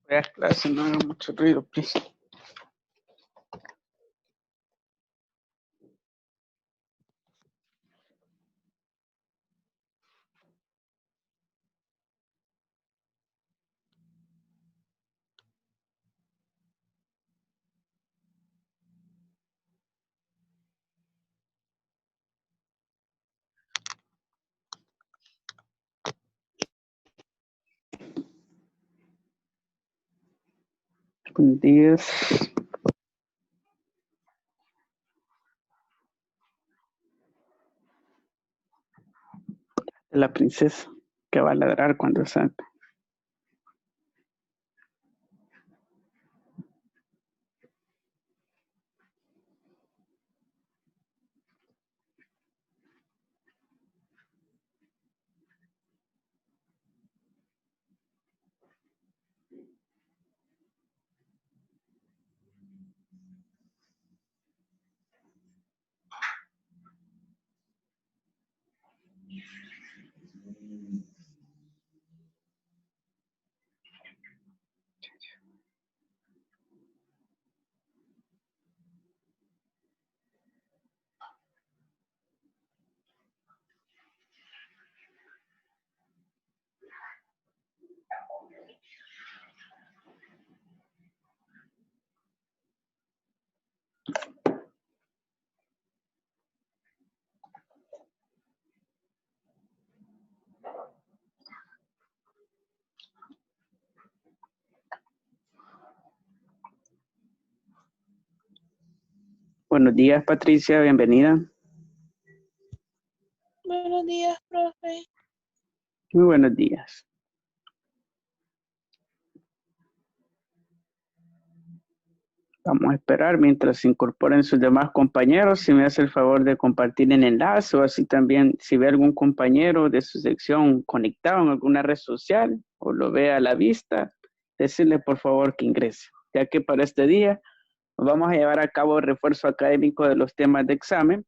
Voy a clase, no haga mucho ruido, please. Buenos días. La princesa que va a ladrar cuando salga. Buenos días, Patricia, bienvenida. Buenos días, profe. Muy buenos días. Vamos a esperar mientras se incorporen sus demás compañeros. Si me hace el favor de compartir el enlace o así también si ve algún compañero de su sección conectado en alguna red social o lo ve a la vista, decirle por favor que ingrese, ya que para este día vamos a llevar a cabo el refuerzo académico de los temas de examen.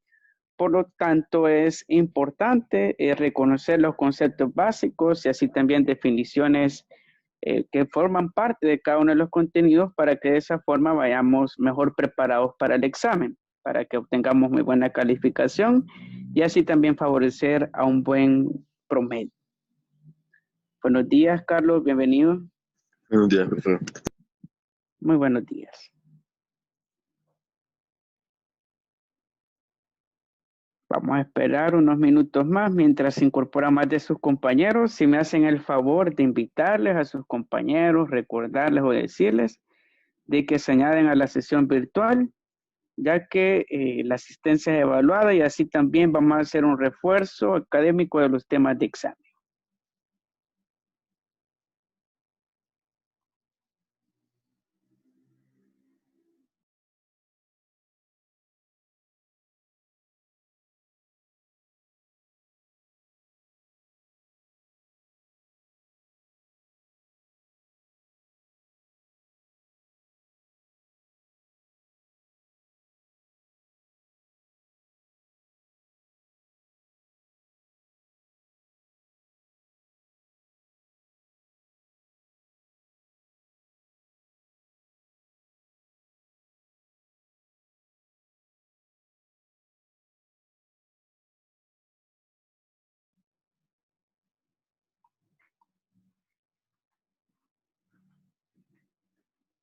Por lo tanto, es importante reconocer los conceptos básicos y así también definiciones que forman parte de cada uno de los contenidos para que de esa forma vayamos mejor preparados para el examen, para que obtengamos muy buena calificación y así también favorecer a un buen promedio. Buenos días, Carlos, bienvenido. Buenos días, profesor. Muy buenos días. Vamos a esperar unos minutos más mientras se incorporan más de sus compañeros. Si me hacen el favor de invitarles a sus compañeros, recordarles o decirles de que se añaden a la sesión virtual, ya que la asistencia es evaluada y así también vamos a hacer un refuerzo académico de los temas de examen.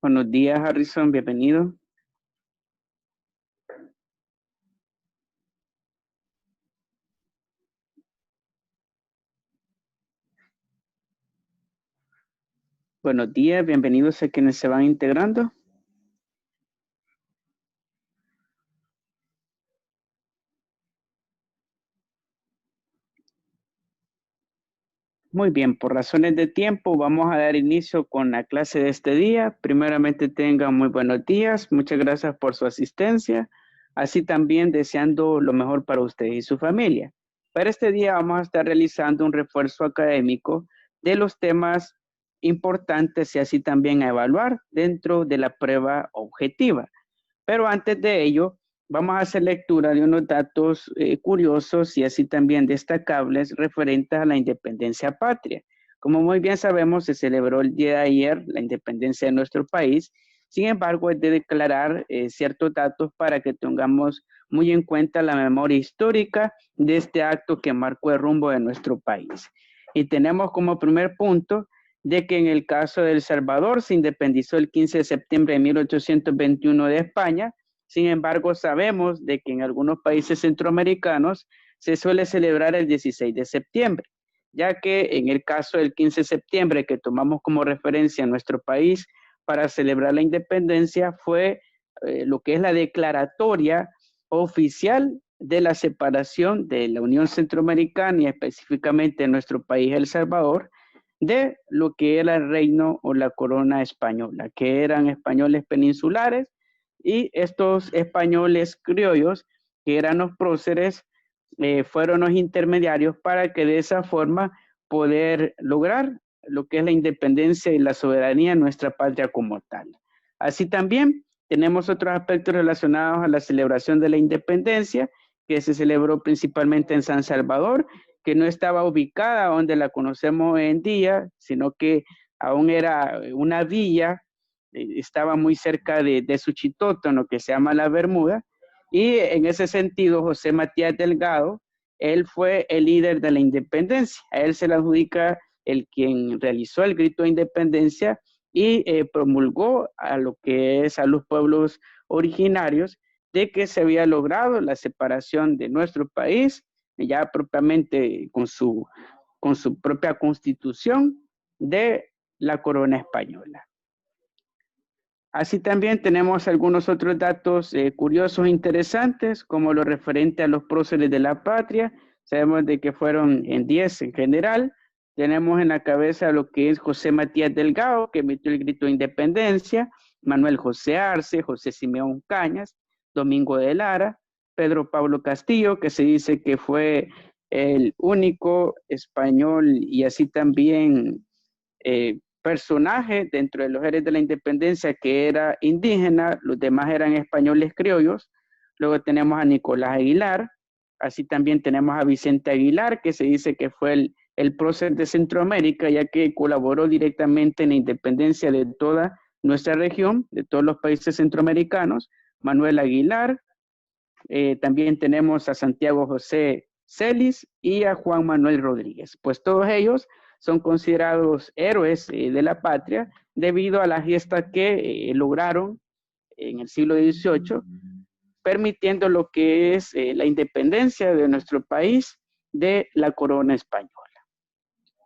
Buenos días, Harrison, bienvenido. Buenos días, bienvenidos a quienes se van integrando. Muy bien, por razones de tiempo vamos a dar inicio con la clase de este día. Primeramente tengan muy buenos días, muchas gracias por su asistencia, así también deseando lo mejor para usted y su familia. Para este día vamos a estar realizando un refuerzo académico de los temas importantes y así también a evaluar dentro de la prueba objetiva. Pero antes de ello, vamos a hacer lectura de unos datos curiosos y así también destacables referentes a la independencia patria. Como muy bien sabemos, se celebró el día de ayer la independencia de nuestro país. Sin embargo, es de declarar ciertos datos para que tengamos muy en cuenta la memoria histórica de este acto que marcó el rumbo de nuestro país. Y tenemos como primer punto de que en el caso de El Salvador se independizó el 15 de septiembre de 1821 de España. Sin embargo, sabemos de que en algunos países centroamericanos se suele celebrar el 16 de septiembre, ya que en el caso del 15 de septiembre, que tomamos como referencia a nuestro país para celebrar la independencia, fue lo que es la declaratoria oficial de la separación de la Unión Centroamericana y específicamente de nuestro país, El Salvador, de lo que era el reino o la corona española, que eran españoles peninsulares y estos españoles criollos, que eran los próceres, fueron los intermediarios para que de esa forma poder lograr lo que es la independencia y la soberanía de nuestra patria como tal. Así también tenemos otros aspectos relacionados a la celebración de la independencia, que se celebró principalmente en San Salvador, que no estaba ubicada donde la conocemos hoy en día, sino que aún era una villa, estaba muy cerca de Suchitoto, en lo que se llama la Bermuda, y en ese sentido José Matías Delgado, él fue el líder de la independencia, a él se le adjudica el quien realizó el grito de independencia y promulgó a lo que es a los pueblos originarios de que se había logrado la separación de nuestro país, ya propiamente con su propia constitución de la corona española. Así también tenemos algunos otros datos curiosos e interesantes, como lo referente a los próceres de la patria. Sabemos de que fueron en 10 en general. Tenemos en la cabeza lo que es José Matías Delgado, que emitió el grito de independencia, Manuel José Arce, José Simeón Cañas, Domingo de Lara, Pedro Pablo Castillo, que se dice que fue el único español y así también personaje dentro de los héroes de la independencia que era indígena, los demás eran españoles criollos. Luego tenemos a Nicolás Aguilar, así también tenemos a Vicente Aguilar, que se dice que fue el prócer de Centroamérica, ya que colaboró directamente en la independencia de toda nuestra región, de todos los países centroamericanos. Manuel Aguilar, también tenemos a Santiago José Celis y a Juan Manuel Rodríguez. Pues todos ellos son considerados héroes de la patria debido a la gesta que lograron en el siglo XVIII, permitiendo lo que es la independencia de nuestro país de la corona española.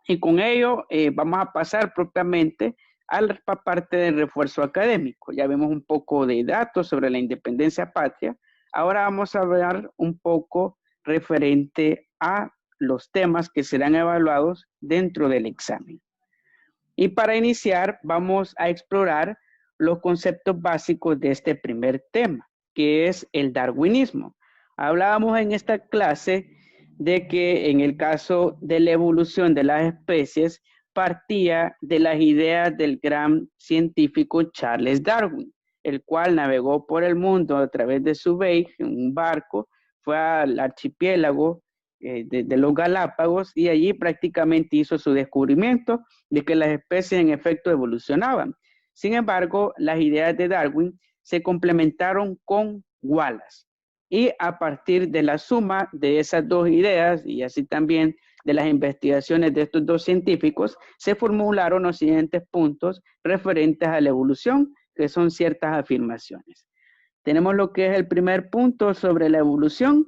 Y con ello vamos a pasar propiamente a la parte del refuerzo académico. Ya vemos un poco de datos sobre la independencia patria. Ahora vamos a hablar un poco referente a los temas que serán evaluados dentro del examen. Y para iniciar vamos a explorar los conceptos básicos de este primer tema, que es el darwinismo. Hablábamos en esta clase de que en el caso de la evolución de las especies partía de las ideas del gran científico Charles Darwin, el cual navegó por el mundo a través de su vehículo, en un barco, fue al archipiélago de los Galápagos y allí prácticamente hizo su descubrimiento de que las especies en efecto evolucionaban. Sin embargo, las ideas de Darwin se complementaron con Wallace y a partir de la suma de esas dos ideas y así también de las investigaciones de estos dos científicos se formularon los siguientes puntos referentes a la evolución, que son ciertas afirmaciones. Tenemos lo que es el primer punto sobre la evolución,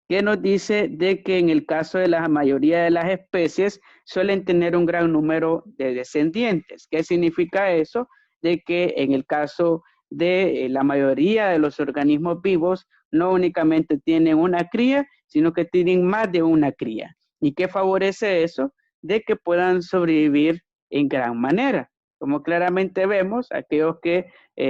que nos dice de que en el caso de la mayoría de las especies suelen tener un gran número de descendientes. ¿Qué significa eso? De que en el caso de la mayoría de los organismos vivos no únicamente tienen una cría, sino que tienen más de una cría. ¿Y qué favorece eso? De que puedan sobrevivir en gran manera. Como claramente vemos, aquellos que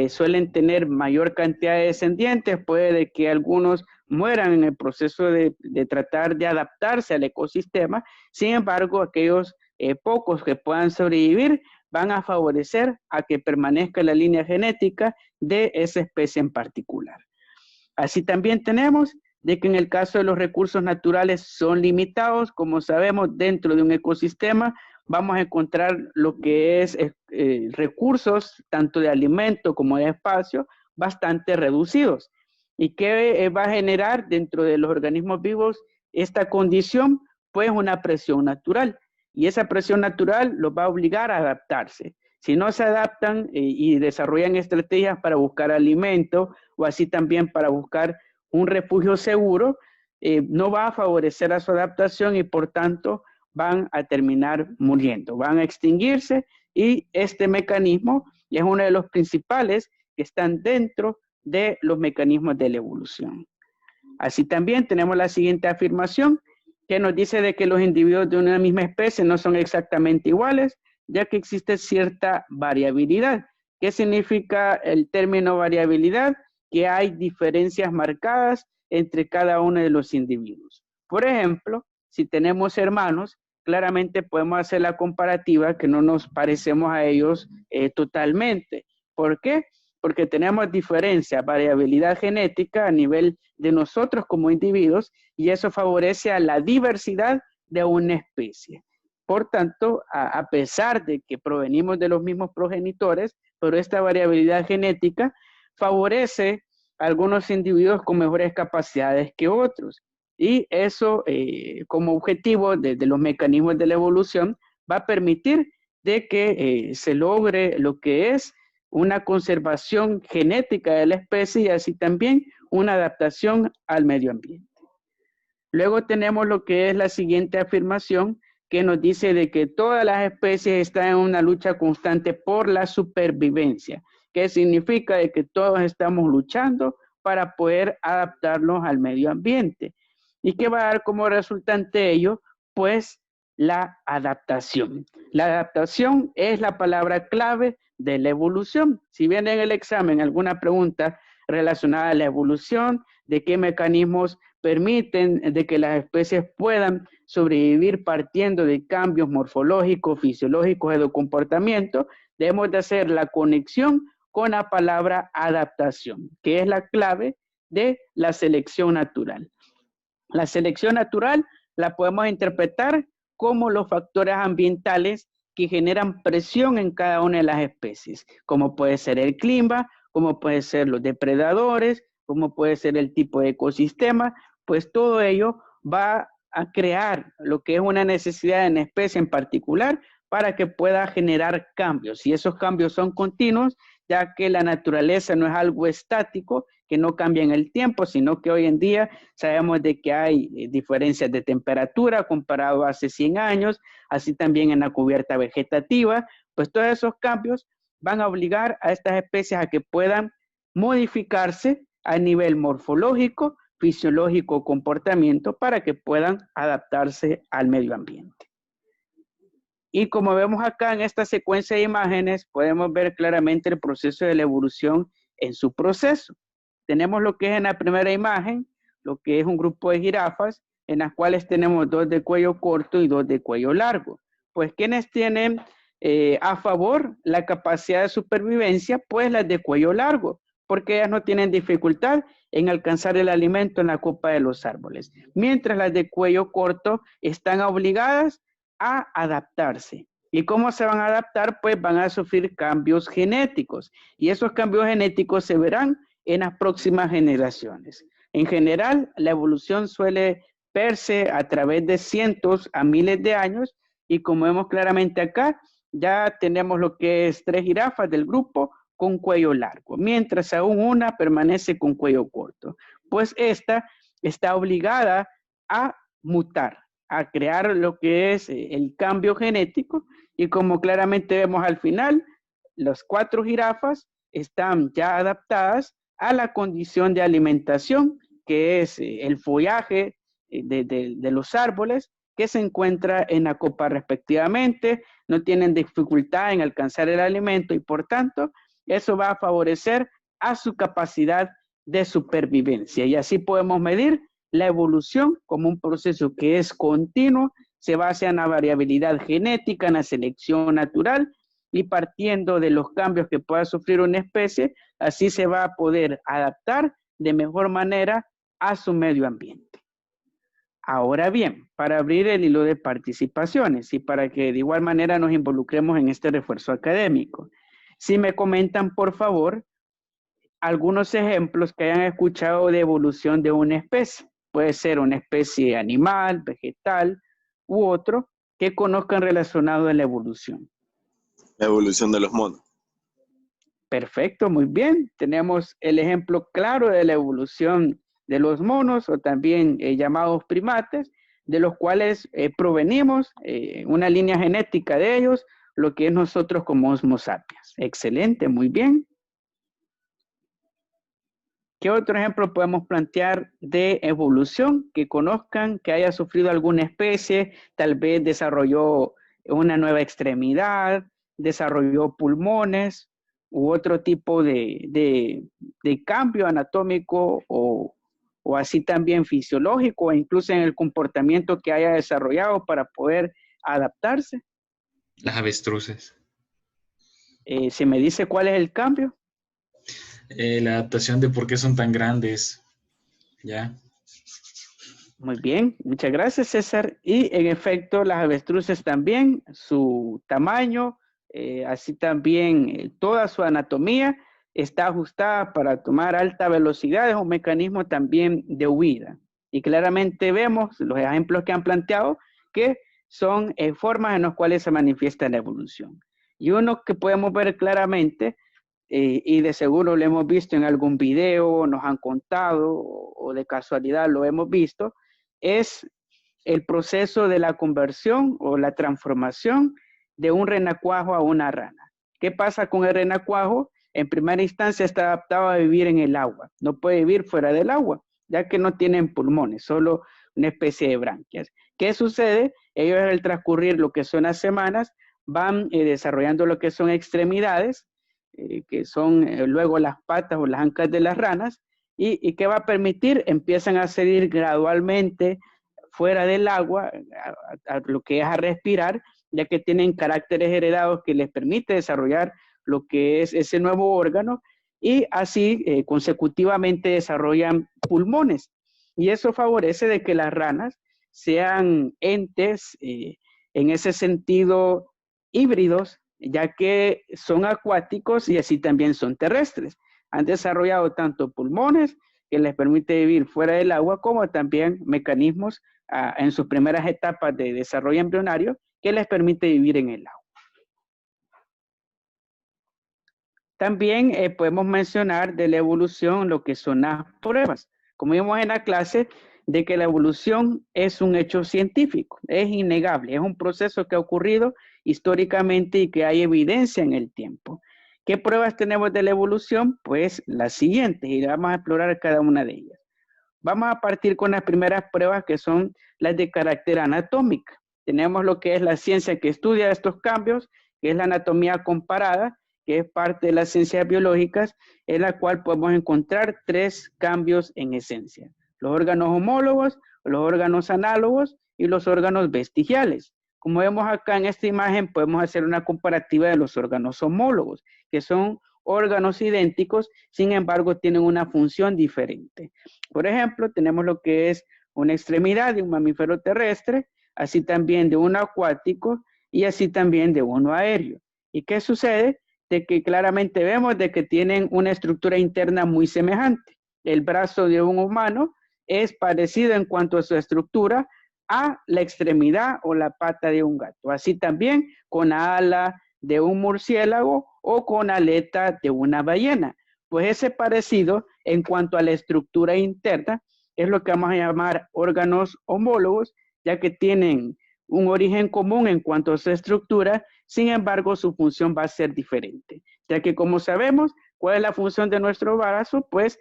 suelen tener mayor cantidad de descendientes, puede que algunos mueran en el proceso de tratar de adaptarse al ecosistema. Sin embargo, aquellos pocos que puedan sobrevivir van a favorecer a que permanezca la línea genética de esa especie en particular. Así también tenemos de que en el caso de los recursos naturales son limitados, como sabemos, dentro de un ecosistema vamos a encontrar lo que es recursos, tanto de alimento como de espacio, bastante reducidos. ¿Y qué va a generar dentro de los organismos vivos esta condición? Pues una presión natural. Y esa presión natural los va a obligar a adaptarse. Si no se adaptan y desarrollan estrategias para buscar alimento o así también para buscar un refugio seguro, no va a favorecer a su adaptación y por tanto van a terminar muriendo, van a extinguirse y este mecanismo es uno de los principales que están dentro de los mecanismos de la evolución. Así también tenemos la siguiente afirmación que nos dice de que los individuos de una misma especie no son exactamente iguales, ya que existe cierta variabilidad. ¿Qué significa el término variabilidad? Que hay diferencias marcadas entre cada uno de los individuos. Por ejemplo, si tenemos hermanos, claramente podemos hacer la comparativa que no nos parecemos a ellos totalmente. ¿Por qué? Porque tenemos diferencia, variabilidad genética a nivel de nosotros como individuos y eso favorece a la diversidad de una especie. Por tanto, a pesar de que provenimos de los mismos progenitores, pero esta variabilidad genética favorece a algunos individuos con mejores capacidades que otros. Y eso, como objetivo de los mecanismos de la evolución, va a permitir de que se logre lo que es una conservación genética de la especie y así también una adaptación al medio ambiente. Luego tenemos lo que es la siguiente afirmación que nos dice de que todas las especies están en una lucha constante por la supervivencia, que significa de que todos estamos luchando para poder adaptarnos al medio ambiente. ¿Y qué va a dar como resultante de ello? Pues la adaptación. La adaptación es la palabra clave de la evolución. Si viene en el examen alguna pregunta relacionada a la evolución, de qué mecanismos permiten de que las especies puedan sobrevivir partiendo de cambios morfológicos, fisiológicos y de comportamiento, debemos de hacer la conexión con la palabra adaptación, que es la clave de la selección natural. La selección natural la podemos interpretar como los factores ambientales que generan presión en cada una de las especies, como puede ser el clima, como puede ser los depredadores, como puede ser el tipo de ecosistema, pues todo ello va a crear lo que es una necesidad en especie en particular para que pueda generar cambios. Y esos cambios son continuos, ya que la naturaleza no es algo estático, que no cambia en el tiempo, sino que hoy en día sabemos de que hay diferencias de temperatura comparado a hace 100 años, así también en la cubierta vegetativa, pues todos esos cambios van a obligar a estas especies a que puedan modificarse a nivel morfológico, fisiológico, comportamiento, para que puedan adaptarse al medio ambiente. Y como vemos acá en esta secuencia de imágenes, podemos ver claramente el proceso de la evolución en su proceso. Tenemos lo que es en la primera imagen, lo que es un grupo de jirafas, en las cuales tenemos 2 de cuello corto y 2 de cuello largo. Pues, ¿quiénes tienen a favor la capacidad de supervivencia? Pues las de cuello largo, porque ellas no tienen dificultad en alcanzar el alimento en la copa de los árboles, mientras las de cuello corto están obligadas a adaptarse. ¿Y cómo se van a adaptar? Pues van a sufrir cambios genéticos y esos cambios genéticos se verán en las próximas generaciones. En general, la evolución suele verse a través de cientos a miles de años y como vemos claramente acá, ya tenemos lo que es 3 jirafas del grupo con cuello largo, mientras aún una permanece con cuello corto. Pues esta está obligada a mutar, a crear lo que es el cambio genético y como claramente vemos al final, las 4 jirafas están ya adaptadas a la condición de alimentación que es el follaje de los árboles que se encuentra en la copa respectivamente, no tienen dificultad en alcanzar el alimento y por tanto eso va a favorecer a su capacidad de supervivencia y así podemos medir la evolución como un proceso que es continuo, se basa en la variabilidad genética, en la selección natural y partiendo de los cambios que pueda sufrir una especie, así se va a poder adaptar de mejor manera a su medio ambiente. Ahora bien, para abrir el hilo de participaciones y para que de igual manera nos involucremos en este refuerzo académico, si me comentan, por favor, algunos ejemplos que hayan escuchado de evolución de una especie. Puede ser una especie animal, vegetal u otro que conozcan relacionado a la evolución. La evolución de los monos. Perfecto, muy bien. Tenemos el ejemplo claro de la evolución de los monos o también llamados primates, de los cuales provenimos, una línea genética de ellos, lo que es nosotros como Homo sapiens. Excelente, muy bien. ¿Qué otro ejemplo podemos plantear de evolución que conozcan, que haya sufrido alguna especie, tal vez desarrolló una nueva extremidad, desarrolló pulmones u otro tipo de cambio anatómico o así también fisiológico o incluso en el comportamiento que haya desarrollado para poder adaptarse? Las avestruces. ¿Se me dice cuál es el cambio? La adaptación de por qué son tan grandes. ¿Ya? Muy bien, muchas gracias, César. Y en efecto, las avestruces también, su tamaño, así también toda su anatomía está ajustada para tomar alta velocidad, es un mecanismo también de huida. Y claramente vemos los ejemplos que han planteado que son formas en las cuales se manifiesta la evolución. Y uno que podemos ver claramente, y de seguro lo hemos visto en algún video, nos han contado o de casualidad lo hemos visto, es el proceso de la conversión o la transformación de un renacuajo a una rana. ¿Qué pasa con el renacuajo? En primera instancia está adaptado a vivir en el agua, no puede vivir fuera del agua, ya que no tienen pulmones, solo una especie de branquias. ¿Qué sucede? Ellos al transcurrir lo que son las semanas van desarrollando lo que son extremidades, que son luego las patas o las ancas de las ranas, y ¿qué va a permitir? Empiezan a salir gradualmente fuera del agua, a lo que es a respirar, ya que tienen caracteres heredados que les permite desarrollar lo que es ese nuevo órgano, y así consecutivamente desarrollan pulmones. Y eso favorece de que las ranas sean entes, en ese sentido, híbridos, ya que son acuáticos y así también son terrestres. Han desarrollado tanto pulmones que les permite vivir fuera del agua, como también mecanismos en sus primeras etapas de desarrollo embrionario que les permite vivir en el agua. También podemos mencionar de la evolución lo que son las pruebas. Como vimos en la clase, de que la evolución es un hecho científico, es innegable, es un proceso que ha ocurrido históricamente y que hay evidencia en el tiempo. ¿Qué pruebas tenemos de la evolución? Pues las siguientes, y vamos a explorar cada una de ellas. Vamos a partir con las primeras pruebas, que son las de carácter anatómico. Tenemos lo que es la ciencia que estudia estos cambios, que es la anatomía comparada, que es parte de las ciencias biológicas, en la cual podemos encontrar tres cambios en esencia: los órganos homólogos, los órganos análogos y los órganos vestigiales. Como vemos acá en esta imagen, podemos hacer una comparativa de los órganos homólogos, que son órganos idénticos, sin embargo tienen una función diferente. Por ejemplo, tenemos lo que es una extremidad de un mamífero terrestre, así también de uno acuático y así también de uno aéreo. ¿Y qué sucede? De que claramente vemos de que tienen una estructura interna muy semejante. El brazo de un humano es parecido en cuanto a su estructura a la extremidad o la pata de un gato. Así también con la ala de un murciélago o con aleta de una ballena. Pues ese parecido en cuanto a la estructura interna es lo que vamos a llamar órganos homólogos, ya que tienen un origen común en cuanto a su estructura, sin embargo su función va a ser diferente, ya que como sabemos, ¿cuál es la función de nuestro brazo? Pues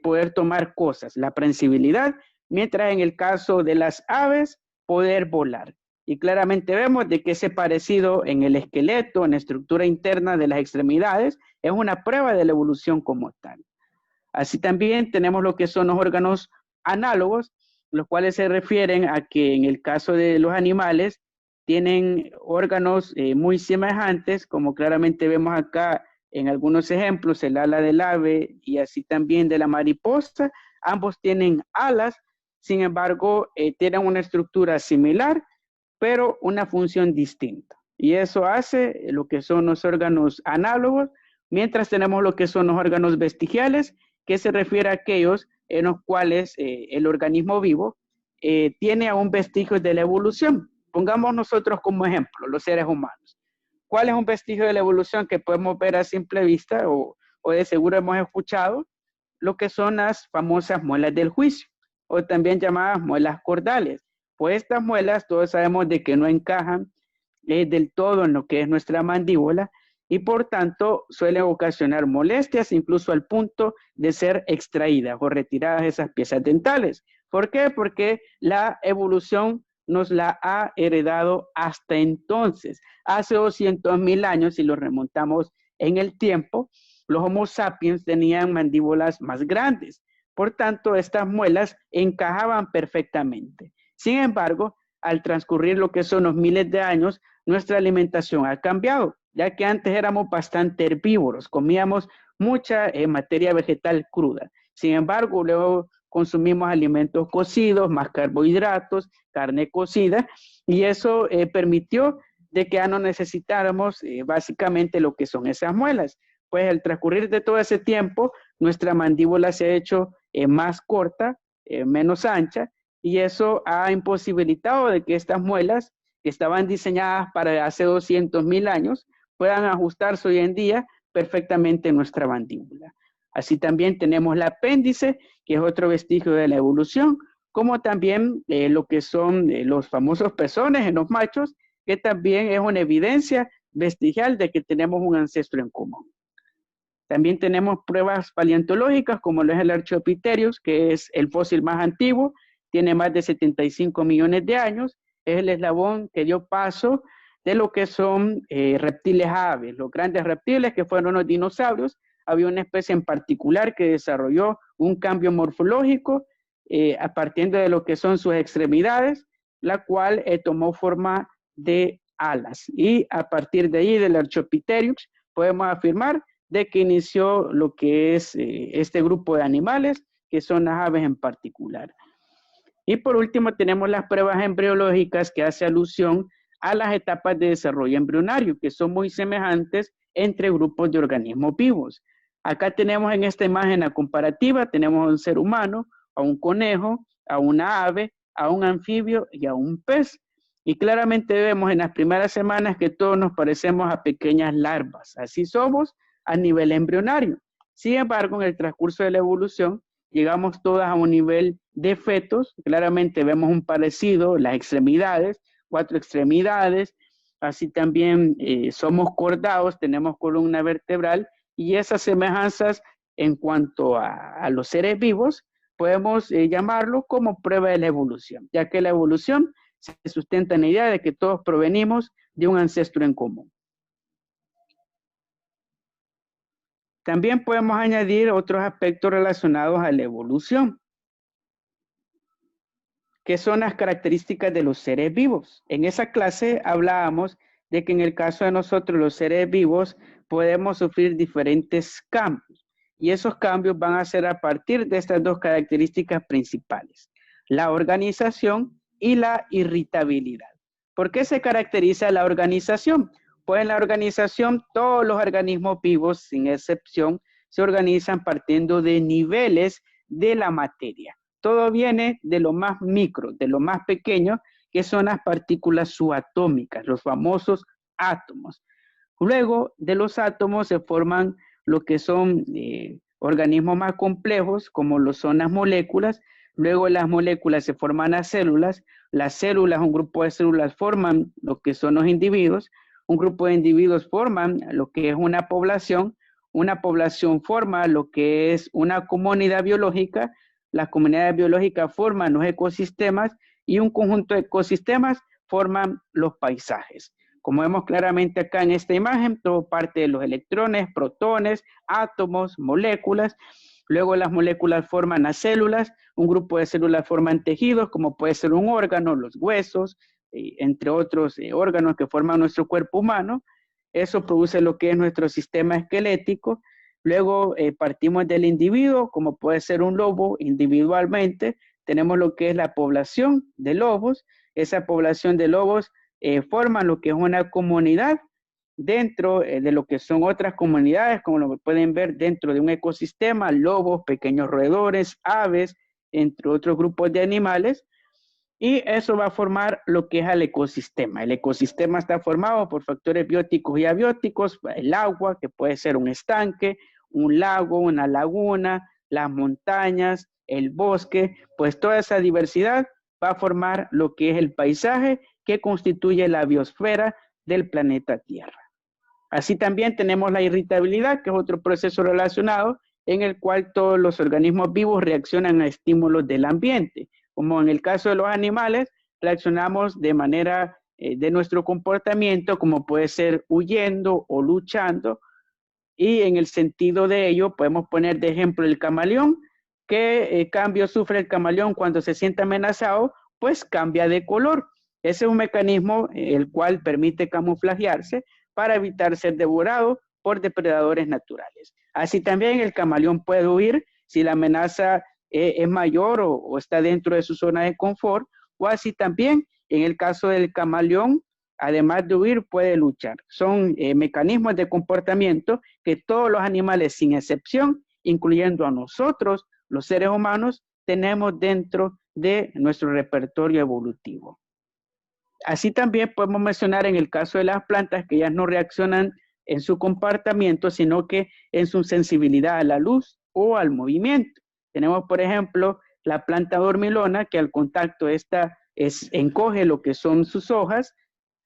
poder tomar cosas, la prensibilidad, mientras en el caso de las aves, poder volar. Y claramente vemos de que ese parecido en el esqueleto, en la estructura interna de las extremidades, es una prueba de la evolución como tal. Así también tenemos lo que son los órganos análogos, los cuales se refieren a que en el caso de los animales tienen órganos muy semejantes, como claramente vemos acá en algunos ejemplos, el ala del ave y así también de la mariposa. Ambos tienen alas, sin embargo, tienen una estructura similar, pero una función distinta. Y eso hace lo que son los órganos análogos, mientras tenemos lo que son los órganos vestigiales, que se refiere a aquellos en los cuales el organismo vivo tiene aún vestigios de la evolución. Pongamos nosotros como ejemplo, los seres humanos. ¿Cuál es un vestigio de la evolución que podemos ver a simple vista o de seguro hemos escuchado? Lo que son las famosas muelas del juicio, o también llamadas muelas cordales. Pues estas muelas todos sabemos de que no encajan del todo en lo que es nuestra mandíbula y por tanto suelen ocasionar molestias incluso al punto de ser extraídas o retiradas esas piezas dentales. ¿Por qué? Porque la evolución nos la ha heredado hasta entonces. Hace 200.000 años, si lo remontamos en el tiempo, los Homo sapiens tenían mandíbulas más grandes. Por tanto, estas muelas encajaban perfectamente. Sin embargo, al transcurrir lo que son los miles de años, nuestra alimentación ha cambiado, ya que antes éramos bastante herbívoros, comíamos mucha materia vegetal cruda. Sin embargo, luego consumimos alimentos cocidos, más carbohidratos, carne cocida, y eso permitió de que ya no necesitáramos básicamente lo que son esas muelas. Pues al transcurrir de todo ese tiempo, nuestra mandíbula se ha hecho más corta, menos ancha, y eso ha imposibilitado de que estas muelas, que estaban diseñadas para hace 200.000 años, puedan ajustarse hoy en día perfectamente en nuestra mandíbula. Así también tenemos el apéndice, que es otro vestigio de la evolución, como también lo que son los famosos pezones en los machos, que también es una evidencia vestigial de que tenemos un ancestro en común. También tenemos pruebas paleontológicas, como lo es el Archaeopteryx, que es el fósil más antiguo, tiene más de 75 millones de años, es el eslabón que dio paso de lo que son reptiles aves, los grandes reptiles que fueron los dinosaurios. Había una especie en particular que desarrolló un cambio morfológico a partir de lo que son sus extremidades, la cual tomó forma de alas. Y a partir de ahí, del Archaeopteryx, podemos afirmar de que inició lo que es este grupo de animales, que son las aves en particular. Y por último tenemos las pruebas embriológicas que hace alusión a las etapas de desarrollo embrionario, que son muy semejantes entre grupos de organismos vivos. Acá tenemos en esta imagen la comparativa, tenemos a un ser humano, a un conejo, a una ave, a un anfibio y a un pez. Y claramente vemos en las primeras semanas que todos nos parecemos a pequeñas larvas. Así somos a nivel embrionario. Sin embargo, en el transcurso de la evolución, llegamos todas a un nivel de fetos. Claramente vemos un parecido, las extremidades, 4 extremidades. Así también somos cordados, tenemos columna vertebral. Y esas semejanzas en cuanto a los seres vivos, podemos llamarlo como prueba de la evolución, ya que la evolución se sustenta en la idea de que todos provenimos de un ancestro en común. También podemos añadir otros aspectos relacionados a la evolución, que son las características de los seres vivos. En esa clase hablábamos de que en el caso de nosotros, los seres vivos, podemos sufrir diferentes cambios. Y esos cambios van a ser a partir de estas dos características principales, la organización y la irritabilidad. ¿Por qué se caracteriza la organización? Pues en la organización todos los organismos vivos, sin excepción, se organizan partiendo de niveles de la materia. Todo viene de lo más micro, de lo más pequeño, que son las partículas subatómicas, los famosos átomos. Luego de los átomos se forman lo que son organismos más complejos, como lo son las moléculas. Luego las moléculas se forman las células, un grupo de células forman lo que son los individuos, un grupo de individuos forman lo que es una población forma lo que es una comunidad biológica, las comunidades biológicas forman los ecosistemas y un conjunto de ecosistemas forman los paisajes. Como vemos claramente acá en esta imagen, todo parte de los electrones, protones, átomos, moléculas. Luego las moléculas forman las células, un grupo de células forman tejidos, como puede ser un órgano, los huesos, entre otros órganos que forman nuestro cuerpo humano. Eso produce lo que es nuestro sistema esquelético. Luego partimos del individuo, como puede ser un lobo individualmente, tenemos lo que es la población de lobos. Esa población de lobos forma lo que es una comunidad dentro de lo que son otras comunidades, como lo pueden ver dentro de un ecosistema, lobos, pequeños roedores, aves, entre otros grupos de animales, y eso va a formar lo que es el ecosistema. El ecosistema está formado por factores bióticos y abióticos, el agua, que puede ser un estanque, un lago, una laguna, las montañas, el bosque, pues toda esa diversidad va a formar lo que es el paisaje que constituye la biosfera del planeta Tierra. Así también tenemos la irritabilidad, que es otro proceso relacionado en el cual todos los organismos vivos reaccionan a estímulos del ambiente. Como en el caso de los animales, reaccionamos de manera de nuestro comportamiento, como puede ser huyendo o luchando, y en el sentido de ello podemos poner de ejemplo el camaleón. ¿Qué cambio sufre el camaleón cuando se siente amenazado? Pues cambia de color. Ese es un mecanismo el cual permite camuflajearse para evitar ser devorado por depredadores naturales. Así también el camaleón puede huir si la amenaza es mayor o está dentro de su zona de confort, o así también en el caso del camaleón, además de huir, puede luchar. Son mecanismos de comportamiento que todos los animales, sin excepción, incluyendo a nosotros, los seres humanos, tenemos dentro de nuestro repertorio evolutivo. Así también podemos mencionar en el caso de las plantas que ellas no reaccionan en su comportamiento, sino que en su sensibilidad a la luz o al movimiento. Tenemos, por ejemplo, la planta dormilona, que al contacto encoge lo que son sus hojas.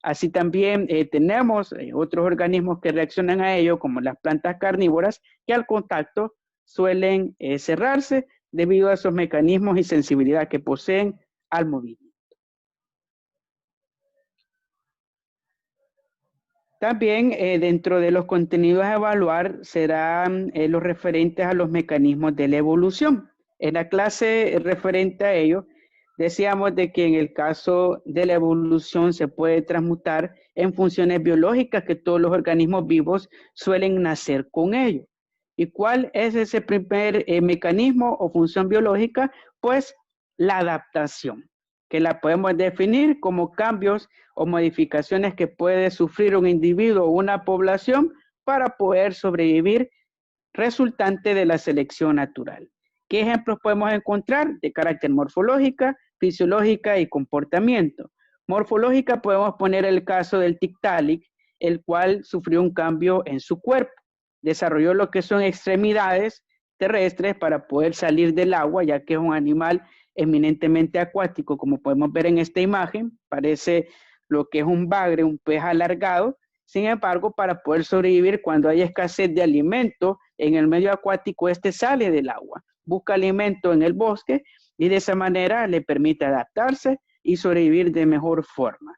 Así también tenemos otros organismos que reaccionan a ello, como las plantas carnívoras, que al contacto suelen cerrarse debido a esos mecanismos y sensibilidad que poseen al movimiento. También dentro de los contenidos a evaluar serán los referentes a los mecanismos de la evolución. En la clase referente a ello, decíamos de que en el caso de la evolución se puede transmutar en funciones biológicas que todos los organismos vivos suelen nacer con ello. ¿Y cuál es ese primer mecanismo o función biológica? Pues la adaptación, que la podemos definir como cambios o modificaciones que puede sufrir un individuo o una población para poder sobrevivir resultante de la selección natural. ¿Qué ejemplos podemos encontrar? De carácter morfológica, fisiológica y comportamiento. Morfológica podemos poner el caso del Tiktaalik, el cual sufrió un cambio en su cuerpo. Desarrolló lo que son extremidades terrestres para poder salir del agua, ya que es un animal eminentemente acuático, como podemos ver en esta imagen. Parece lo que es un bagre, un pez alargado. Sin embargo, para poder sobrevivir cuando hay escasez de alimento en el medio acuático, este sale del agua, busca alimento en el bosque y de esa manera le permite adaptarse y sobrevivir de mejor forma.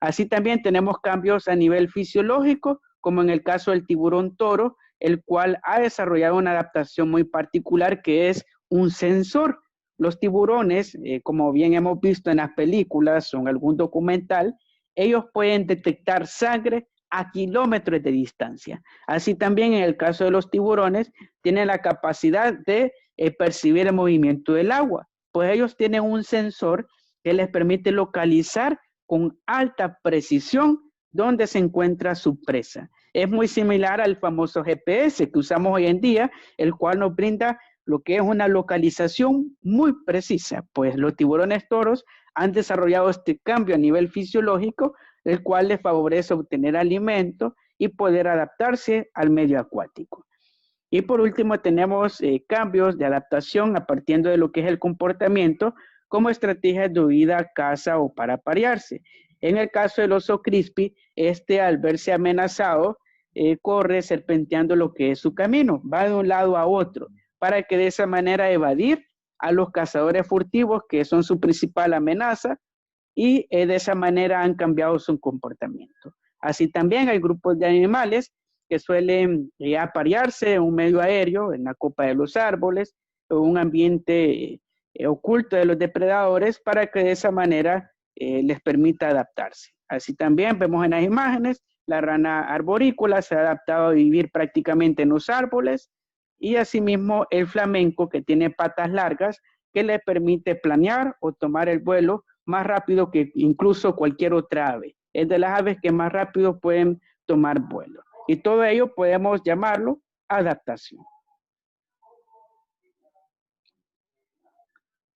Así también tenemos cambios a nivel fisiológico, como en el caso del tiburón toro, el cual ha desarrollado una adaptación muy particular que es un sensor. Los tiburones, como bien hemos visto en las películas o en algún documental, ellos pueden detectar sangre a kilómetros de distancia. Así también en el caso de los tiburones, tienen la capacidad de percibir el movimiento del agua, pues ellos tienen un sensor que les permite localizar con alta precisión dónde se encuentra su presa. Es muy similar al famoso GPS que usamos hoy en día, el cual nos brinda lo que es una localización muy precisa, pues los tiburones toros han desarrollado este cambio a nivel fisiológico, el cual les favorece obtener alimento y poder adaptarse al medio acuático. Y por último tenemos cambios de adaptación a partir de lo que es el comportamiento como estrategias de huida, caza o para aparearse. En el caso del oso crispy, al verse amenazado, corre serpenteando lo que es su camino, va de un lado a otro, para que de esa manera evadir a los cazadores furtivos, que son su principal amenaza, y de esa manera han cambiado su comportamiento. Así también hay grupos de animales que suelen aparearse en un medio aéreo, en la copa de los árboles, o un ambiente oculto de los depredadores, para que de esa manera les permita adaptarse. Así también vemos en las imágenes, la rana arborícola se ha adaptado a vivir prácticamente en los árboles, y asimismo el flamenco, que tiene patas largas, que le permite planear o tomar el vuelo más rápido que incluso cualquier otra ave. Es de las aves que más rápido pueden tomar vuelo. Y todo ello podemos llamarlo adaptación.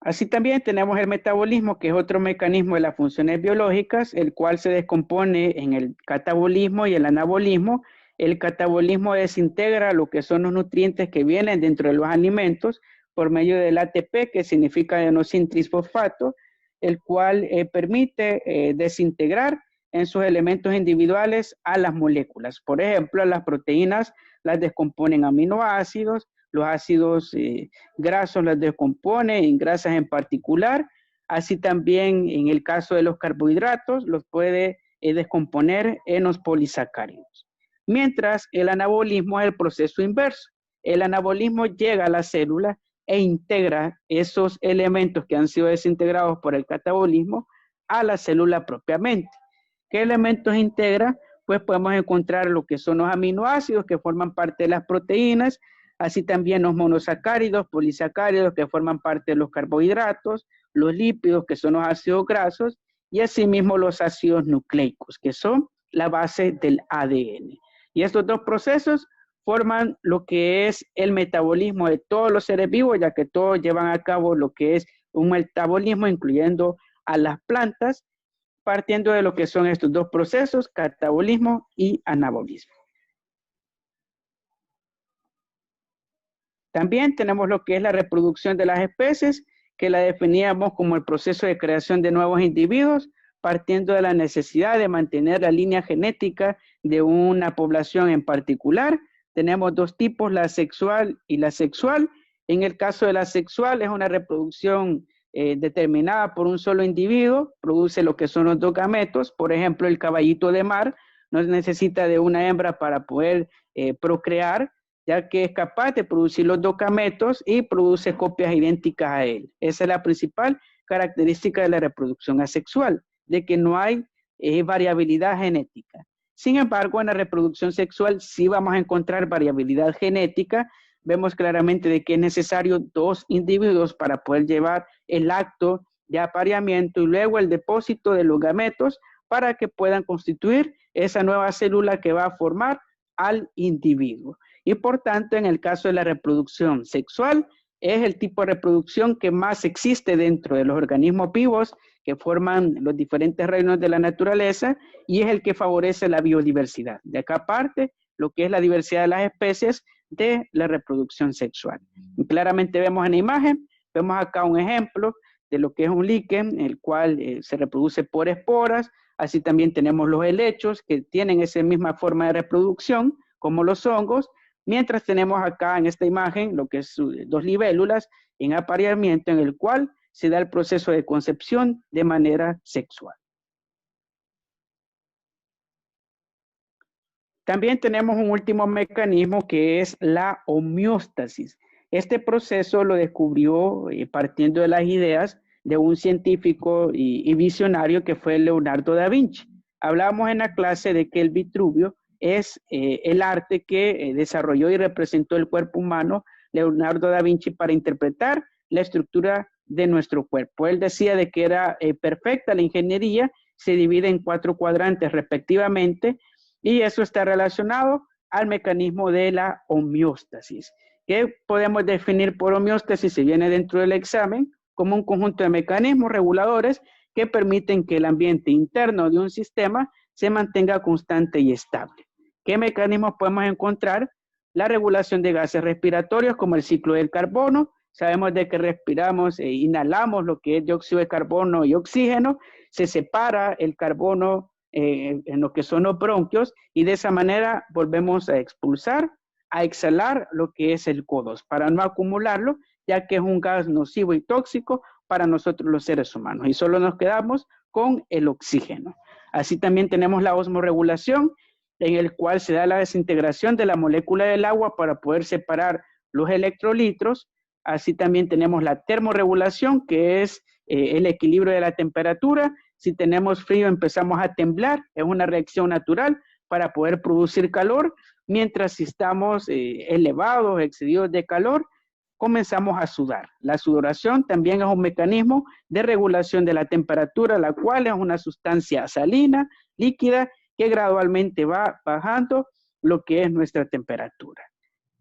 Así también tenemos el metabolismo, que es otro mecanismo de las funciones biológicas, el cual se descompone en el catabolismo y el anabolismo. El catabolismo desintegra lo que son los nutrientes que vienen dentro de los alimentos por medio del ATP, que significa adenosín trisfosfato, el cual permite desintegrar en sus elementos individuales a las moléculas. Por ejemplo, las proteínas las descomponen aminoácidos, los ácidos grasos las descompone en grasas en particular, así también en el caso de los carbohidratos los puede descomponer en los polisacáridos. Mientras el anabolismo es el proceso inverso. El anabolismo llega a la célula e integra esos elementos que han sido desintegrados por el catabolismo a la célula propiamente. ¿Qué elementos integra? Pues podemos encontrar lo que son los aminoácidos que forman parte de las proteínas, así también los monosacáridos, polisacáridos que forman parte de los carbohidratos, los lípidos que son los ácidos grasos y asimismo los ácidos nucleicos que son la base del ADN. Y estos dos procesos forman lo que es el metabolismo de todos los seres vivos, ya que todos llevan a cabo lo que es un metabolismo, incluyendo a las plantas, partiendo de lo que son estos dos procesos, catabolismo y anabolismo. También tenemos lo que es la reproducción de las especies, que la definíamos como el proceso de creación de nuevos individuos, partiendo de la necesidad de mantener la línea genética de una población en particular. Tenemos dos tipos, la sexual y la sexual. En el caso de la sexual es una reproducción determinada por un solo individuo, produce lo que son los dos gametos. Por ejemplo, el caballito de mar no necesita de una hembra para poder procrear, ya que es capaz de producir los dos gametos y produce copias idénticas a él. Esa es la principal característica de la reproducción asexual, de que no hay variabilidad genética. Sin embargo, en la reproducción sexual sí vamos a encontrar variabilidad genética. Vemos claramente de que es necesario dos individuos para poder llevar el acto de apareamiento y luego el depósito de los gametos para que puedan constituir esa nueva célula que va a formar al individuo. Y por tanto, en el caso de la reproducción sexual, es el tipo de reproducción que más existe dentro de los organismos vivos que forman los diferentes reinos de la naturaleza y es el que favorece la biodiversidad. De acá parte lo que es la diversidad de las especies de la reproducción sexual. Y claramente vemos en la imagen, vemos acá un ejemplo de lo que es un líquen, el cual se reproduce por esporas. Así también tenemos los helechos que tienen esa misma forma de reproducción como los hongos, mientras tenemos acá en esta imagen lo que es dos libélulas en apareamiento en el cual se da el proceso de concepción de manera sexual. También tenemos un último mecanismo que es la homeostasis. Este proceso lo descubrió partiendo de las ideas de un científico y visionario que fue Leonardo da Vinci. Hablamos en la clase de que el Vitruvio es el arte que desarrolló y representó el cuerpo humano Leonardo da Vinci para interpretar la estructura de nuestro cuerpo. Él decía de que era perfecta la ingeniería, se divide en 4 cuadrantes respectivamente y eso está relacionado al mecanismo de la homeostasis. ¿Qué podemos definir por homeostasis? Se viene dentro del examen como un conjunto de mecanismos reguladores que permiten que el ambiente interno de un sistema se mantenga constante y estable. ¿Qué mecanismos podemos encontrar? La regulación de gases respiratorios como el ciclo del carbono. Sabemos de que respiramos e inhalamos lo que es dióxido de carbono y oxígeno. Se separa el carbono en lo que son los bronquios y de esa manera volvemos a expulsar, a exhalar lo que es el CO2 para no acumularlo, ya que es un gas nocivo y tóxico para nosotros los seres humanos y solo nos quedamos con el oxígeno. Así también tenemos la osmorregulación, en el cual se da la desintegración de la molécula del agua para poder separar los electrolitos. Así también tenemos la termorregulación, que es el equilibrio de la temperatura. Si tenemos frío empezamos a temblar, es una reacción natural para poder producir calor, mientras si estamos elevados, excedidos de calor, comenzamos a sudar. La sudoración también es un mecanismo de regulación de la temperatura, la cual es una sustancia salina, líquida, que gradualmente va bajando lo que es nuestra temperatura.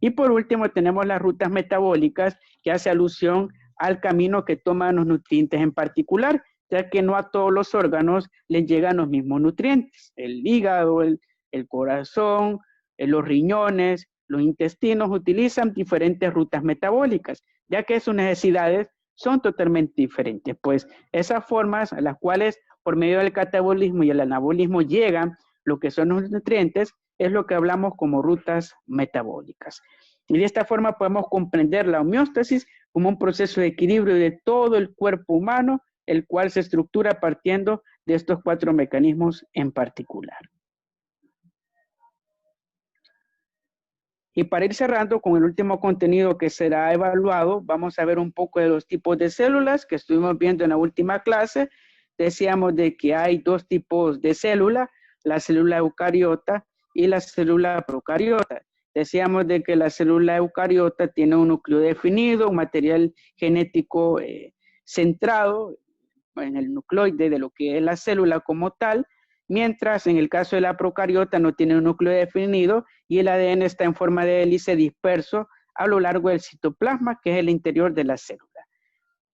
Y por último tenemos las rutas metabólicas, que hace alusión al camino que toman los nutrientes en particular, ya que no a todos los órganos les llegan los mismos nutrientes. El hígado, el corazón, los riñones, los intestinos utilizan diferentes rutas metabólicas, ya que sus necesidades son totalmente diferentes. Pues esas formas a las cuales por medio del catabolismo y el anabolismo llegan lo que son los nutrientes, es lo que hablamos como rutas metabólicas. Y de esta forma podemos comprender la homeostasis como un proceso de equilibrio de todo el cuerpo humano, el cual se estructura partiendo de estos 4 mecanismos en particular. Y para ir cerrando con el último contenido que será evaluado, vamos a ver un poco de los tipos de células que estuvimos viendo en la última clase. Decíamos de que hay 2 tipos de célula, la célula eucariota y la célula procariota. Decíamos de que la célula eucariota tiene un núcleo definido, un material genético centrado en el nucleoide de lo que es la célula como tal, mientras en el caso de la procariota no tiene un núcleo definido y el ADN está en forma de hélice disperso a lo largo del citoplasma, que es el interior de la célula.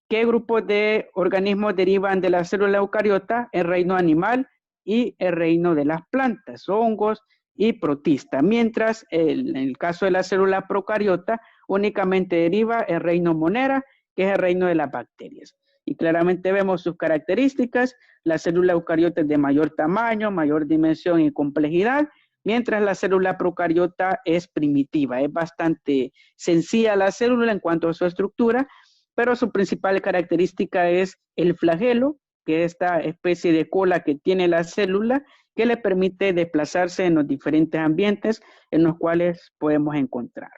¿Qué grupos de organismos derivan de la célula eucariota? El reino animal y el reino de las plantas, hongos y protistas, mientras en el caso de la célula procariota únicamente deriva el reino monera, que es el reino de las bacterias. Y claramente vemos sus características. La célula eucariota es de mayor tamaño, mayor dimensión y complejidad, mientras la célula procariota es primitiva. Es bastante sencilla la célula en cuanto a su estructura, pero su principal característica es el flagelo, que es esta especie de cola que tiene la célula, que le permite desplazarse en los diferentes ambientes en los cuales podemos encontrarlo.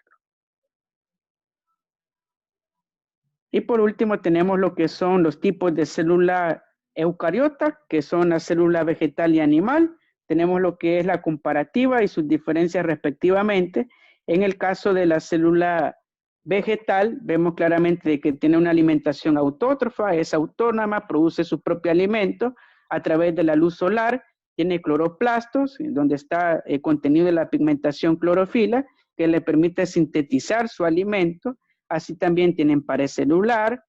Y por último tenemos lo que son los tipos de célula eucariota, que son la célula vegetal y animal. Tenemos lo que es la comparativa y sus diferencias respectivamente. En el caso de la célula vegetal, vemos claramente que tiene una alimentación autótrofa, es autónoma, produce su propio alimento a través de la luz solar, tiene cloroplastos, donde está contenido de la pigmentación clorofila, que le permite sintetizar su alimento. Así también tienen pared celular,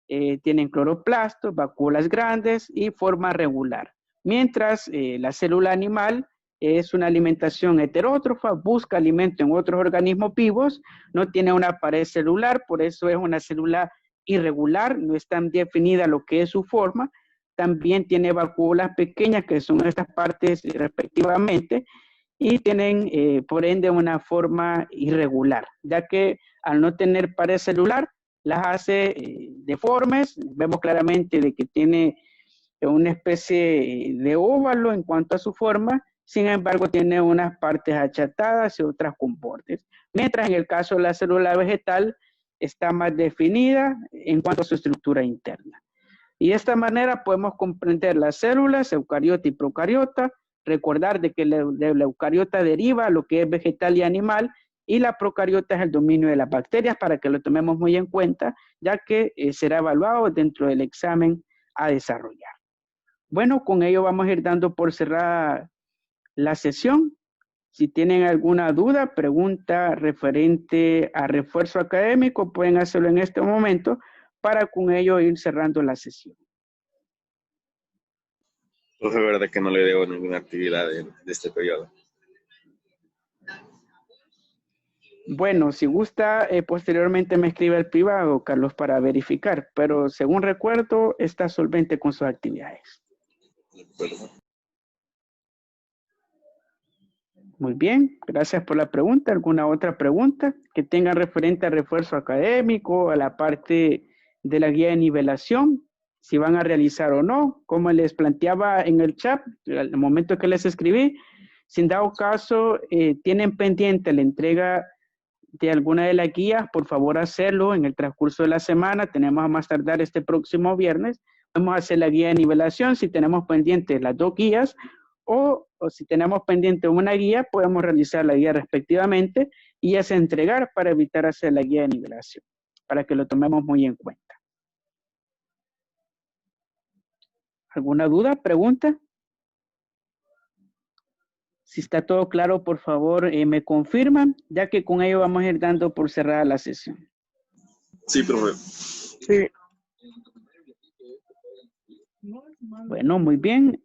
tienen cloroplastos, vacuolas grandes y forma regular. Mientras la célula animal es una alimentación heterótrofa, busca alimento en otros organismos vivos, no tiene una pared celular, por eso es una célula irregular, no es tan definida lo que es su forma. También tiene vacuolas pequeñas, que son estas partes respectivamente, y tienen por ende una forma irregular, ya que al no tener pared celular las hace deformes. Vemos claramente de que tiene una especie de óvalo en cuanto a su forma, sin embargo tiene unas partes achatadas y otras con bordes, mientras en el caso de la célula vegetal está más definida en cuanto a su estructura interna. Y de esta manera podemos comprender las células eucariota y procariota, recordar de que de la eucariota deriva lo que es vegetal y animal, y la procariota es el dominio de las bacterias, para que lo tomemos muy en cuenta, ya que será evaluado dentro del examen a desarrollar. Bueno, con ello vamos a ir dando por cerrada la sesión. Si tienen alguna duda, pregunta referente a refuerzo académico, pueden hacerlo en este momento para con ello ir cerrando la sesión. Profe, verdad que no le debo ninguna actividad de este periodo. Bueno, si gusta, posteriormente me escribe al privado, Carlos, para verificar, pero según recuerdo, está solvente con sus actividades. De acuerdo. Muy bien, gracias por la pregunta. ¿Alguna otra pregunta que tenga referente al refuerzo académico, a la parte de la guía de nivelación, si van a realizar o no? Como les planteaba en el chat, al momento que les escribí, si en dado caso tienen pendiente la entrega de alguna de las guías, por favor hacerlo en el transcurso de la semana. Tenemos a más tardar este próximo viernes. Vamos a hacer la guía de nivelación si tenemos pendientes las 2 guías, o si tenemos pendiente una guía, podemos realizar la guía respectivamente y es entregar para evitar hacer la guía de nivelación. para que lo tomemos muy en cuenta. ¿Alguna duda, pregunta? Si está todo claro, por favor, me confirman, ya que con ello vamos a ir dando por cerrada la sesión. Sí, profe. Sí. Bueno, muy bien.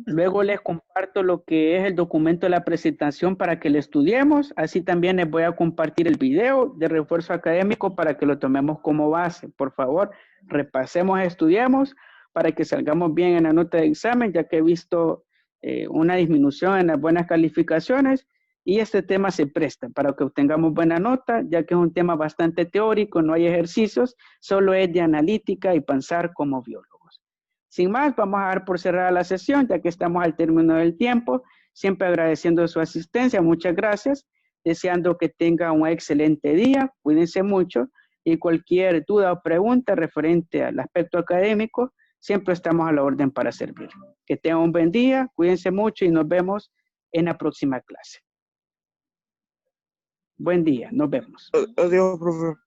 Luego les comparto lo que es el documento de la presentación para que lo estudiemos. Así también les voy a compartir el video de refuerzo académico para que lo tomemos como base. Por favor, repasemos, estudiemos para que salgamos bien en la nota de examen, ya que he visto una disminución en las buenas calificaciones y este tema se presta para que obtengamos buena nota, ya que es un tema bastante teórico, no hay ejercicios, solo es de analítica y pensar como biólogos. Sin más, vamos a dar por cerrada la sesión, ya que estamos al término del tiempo, siempre agradeciendo su asistencia, muchas gracias, deseando que tengan un excelente día, cuídense mucho y cualquier duda o pregunta referente al aspecto académico, siempre estamos a la orden para servir. Que tengan un buen día, cuídense mucho y nos vemos en la próxima clase. Buen día, nos vemos. Adiós, profe.